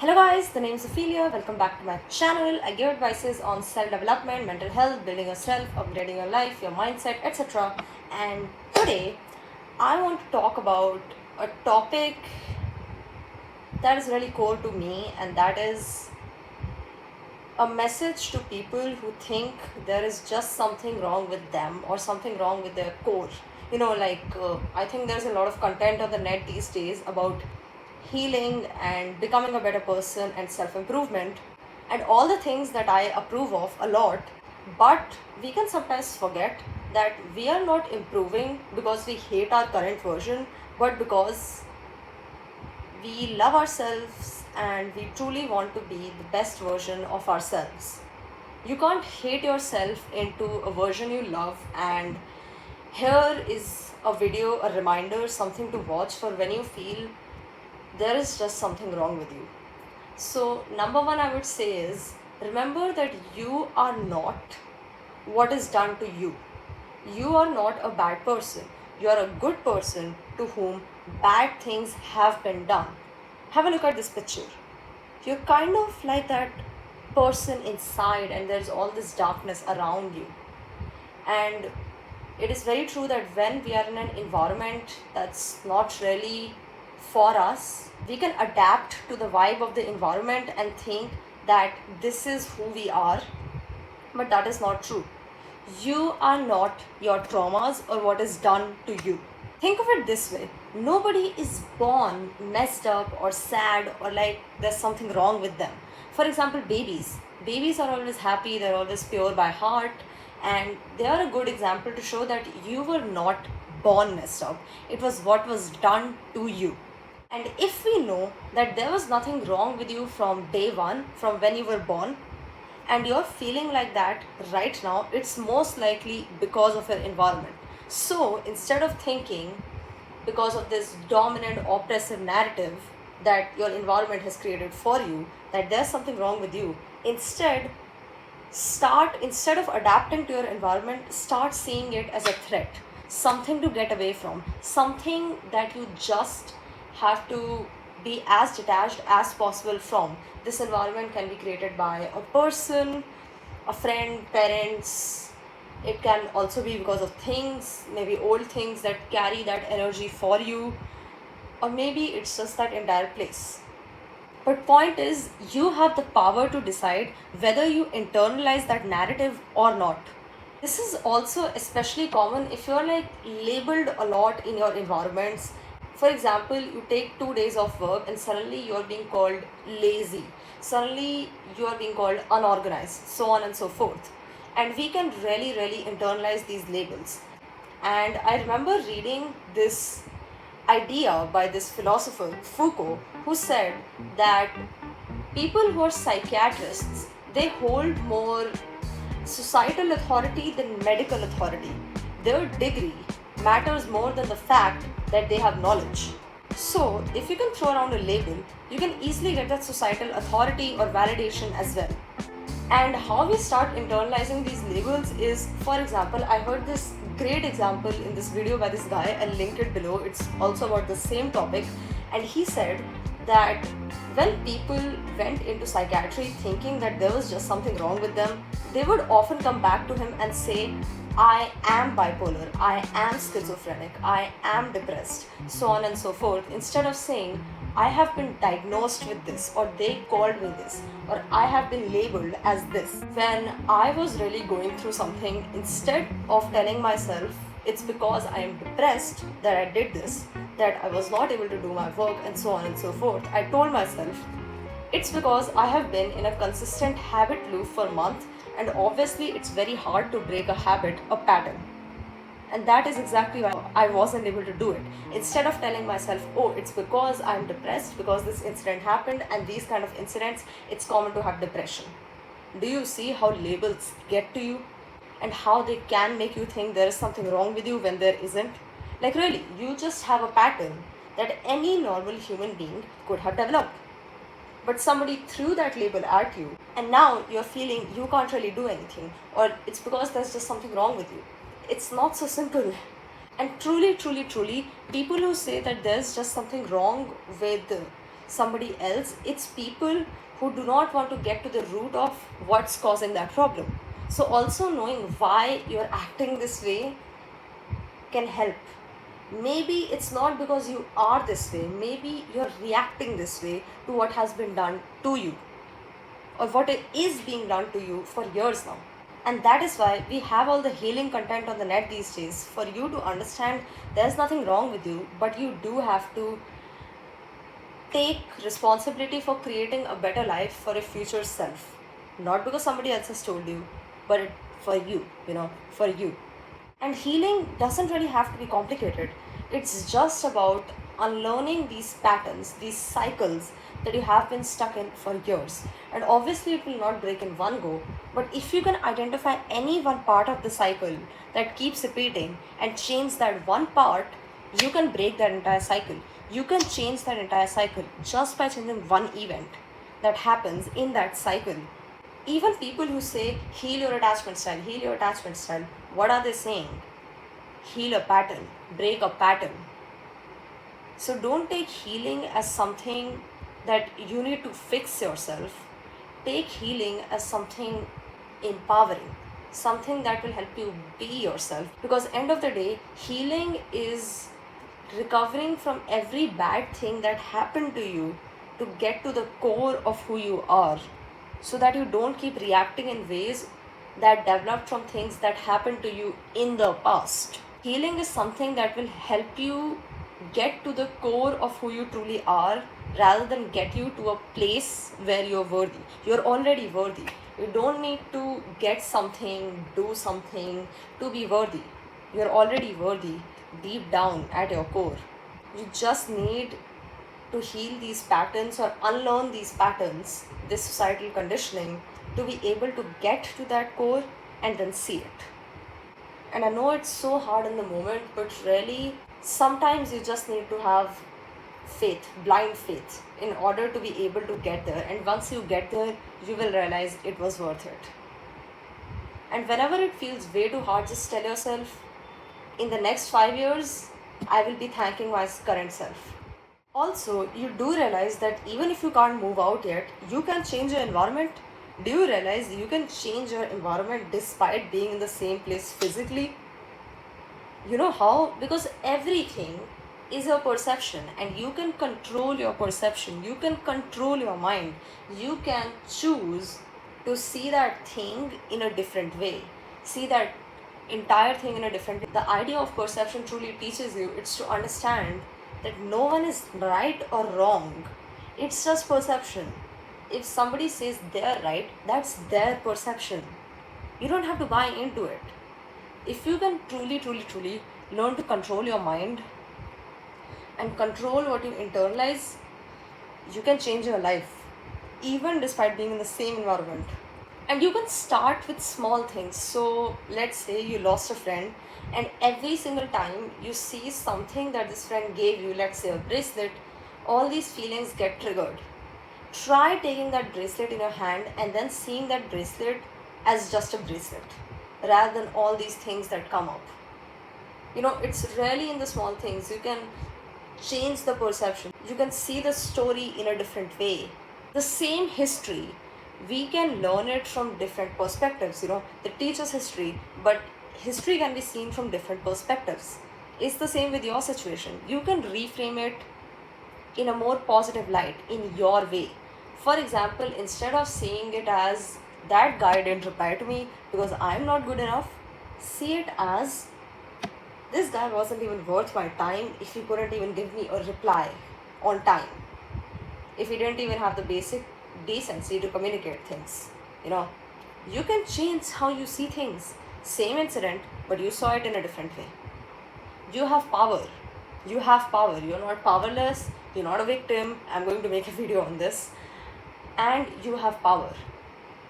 Hello guys, the name is Ophelia. Welcome back to my channel. I give advices on self-development, mental health, building yourself, upgrading your life, your mindset, etc. And today, I want to talk about a topic that is really core to me, and that is a message to people who think there is just something wrong with them or something wrong with their core. I think there's a lot of content on the net these days about healing and becoming a better person and self improvement and all the things that I approve of a lot. But we can sometimes forget that we are not improving because we hate our current version, but because we love ourselves and we truly want to be the best version of ourselves. You can't hate yourself into a version you love, and here is a video, a reminder, something to watch for when you feel there is just something wrong with you. So, number one, I would say is remember that you are not what is done to you. You are not a bad person. You are a good person to whom bad things have been done. Have a look at this picture. You're kind of like that person inside, and there's all this darkness around you. And it is very true that when we are in an environment that's not really for us, we can adapt to the vibe of the environment and think that this is who we are, but that is not true. You are not your traumas or what is done to you. Think of it this way: nobody is born messed up or sad or like there's something wrong with them. For example, babies. Babies are always happy, they're always pure by heart, and they are a good example to show that you were not born messed up. It was what was done to you. And if we know that there was nothing wrong with you from day one, from when you were born, and you're feeling like that right now, it's most likely because of your environment. So instead of thinking because of this dominant oppressive narrative that your environment has created for you that there's something wrong with you, instead of adapting to your environment, start seeing it as a threat, something to get away from, something that you just have to be as detached as possible from. This environment can be created by a person, a friend, parents. It can also be because of things, maybe old things that carry that energy for you, or maybe it's just that entire place. But point is, you have the power to decide whether you internalize that narrative or not. This is also especially common if you're like labeled a lot in your environments. For example, you take 2 days of work and suddenly you're being called lazy. Suddenly you are being called unorganized, so on and so forth. And we can really, really internalize these labels. And I remember reading this idea by this philosopher, Foucault, who said that people who are psychiatrists, they hold more societal authority than medical authority. Their degree matters more than the fact that they have knowledge. So, if you can throw around a label, you can easily get that societal authority or validation as well. And how we start internalizing these labels is, for example, I heard this great example in this video by this guy. I'll link it below. It's also about the same topic. And he said that when people went into psychiatry thinking that there was just something wrong with them, they would often come back to him and say, I am bipolar, I am schizophrenic, I am depressed, so on and so forth, instead of saying, I have been diagnosed with this, or they called me this, or I have been labeled as this. When I was really going through something, instead of telling myself, it's because I am depressed that I did this, that I was not able to do my work, and so on and so forth, I told myself, it's because I have been in a consistent habit loop for a month, and obviously it's very hard to break a habit, a pattern. And that is exactly why I wasn't able to do it. Instead of telling myself, oh, it's because I'm depressed, because this incident happened, and these kind of incidents, it's common to have depression. Do you see how labels get to you? And how they can make you think there is something wrong with you when there isn't? Like, really, you just have a pattern that any normal human being could have developed. But somebody threw that label at you, and now you're feeling you can't really do anything, or it's because there's just something wrong with you. It's not so simple. And truly, truly, truly, people who say that there's just something wrong with somebody else. It's people who do not want to get to the root of what's causing that problem. So also knowing why you're acting this way can help. Maybe it's not because you are this way, maybe you're reacting this way to what has been done to you, or what is being done to you for years now. And that is why we have all the healing content on the net these days, for you to understand there's nothing wrong with you, but you do have to take responsibility for creating a better life for a future self. Not because somebody else has told you, but for you, for you. And healing doesn't really have to be complicated. It's just about unlearning these patterns, these cycles that you have been stuck in for years. And obviously, it will not break in one go. But if you can identify any one part of the cycle that keeps repeating and change that one part, you can break that entire cycle. You can change that entire cycle just by changing one event that happens in that cycle. Even people who say, heal your attachment style, heal your attachment style, what are they saying? Heal a pattern, break a pattern. So don't take healing as something that you need to fix yourself. Take healing as something empowering, something that will help you be yourself. Because end of the day, healing is recovering from every bad thing that happened to you to get to the core of who you are, so that you don't keep reacting in ways that developed from things that happened to you in the past. Healing is something that will help you get to the core of who you truly are, rather than get you to a place where you're worthy. You're already worthy. You don't need to get something, do something to be worthy. You're already worthy deep down at your core. You just need to heal these patterns or unlearn these patterns, this societal conditioning, to be able to get to that core and then see it. And I know it's so hard in the moment, but really, sometimes you just need to have faith, blind faith, in order to be able to get there. And once you get there, you will realize it was worth it. And whenever it feels way too hard, just tell yourself, in the next 5 years, I will be thanking my current self. Also, you do realize that even if you can't move out yet, you can change your environment. Do you realize you can change your environment despite being in the same place physically? You know how? Because everything is your perception, and you can control your perception. You can control your mind. You can choose to see that thing in a different way. See that entire thing in a different way. The idea of perception truly teaches you, it's to understand that no one is right or wrong. It's just perception. If somebody says they're right, that's their perception. You don't have to buy into it. If you can truly learn to control your mind and control what you internalize, you can change your life, even despite being in the same environment. And you can start with small things. So let's say you lost a friend, and every single time you see something that this friend gave you, let's say a bracelet, all these feelings get triggered. Try taking that bracelet in your hand and then seeing that bracelet as just a bracelet, rather than all these things that come up. It's really in the small things you can change the perception. You can see the story in a different way. The same history, we can learn it from different perspectives. They teach us history, but history can be seen from different perspectives. It's the same with your situation. You can reframe it in a more positive light, in your way. For example, instead of seeing it as, that guy didn't reply to me because I'm not good enough, see it as, this guy wasn't even worth my time if he couldn't even give me a reply on time, if he didn't even have the basic decency to communicate things. You can change how you see things. Same incident, but you saw it in a different way. You have power. You're not powerless. You're not a victim. I'm going to make a video on this. And you have power.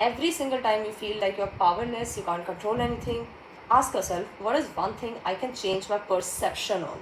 Every single time you feel like you're powerless, you can't control anything, ask yourself, what is one thing I can change my perception on?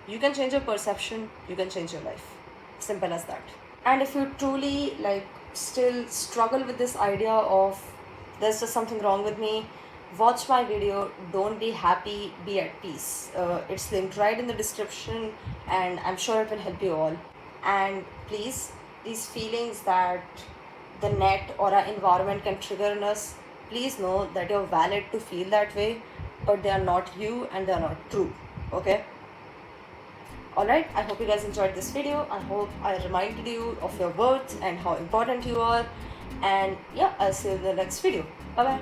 You can change your perception, you can change your life. Simple as that. And if you truly still struggle with this idea of, there's just something wrong with me, watch my video, Don't Be Happy, Be at Peace. It's linked right in the description, and I'm sure it will help you all. And please, these feelings that the net or our environment can trigger in us, please know that you're valid to feel that way, but they are not you and they are not true. Okay? Alright, I hope you guys enjoyed this video. I hope I reminded you of your worth and how important you are. And yeah, I'll see you in the next video. Bye bye.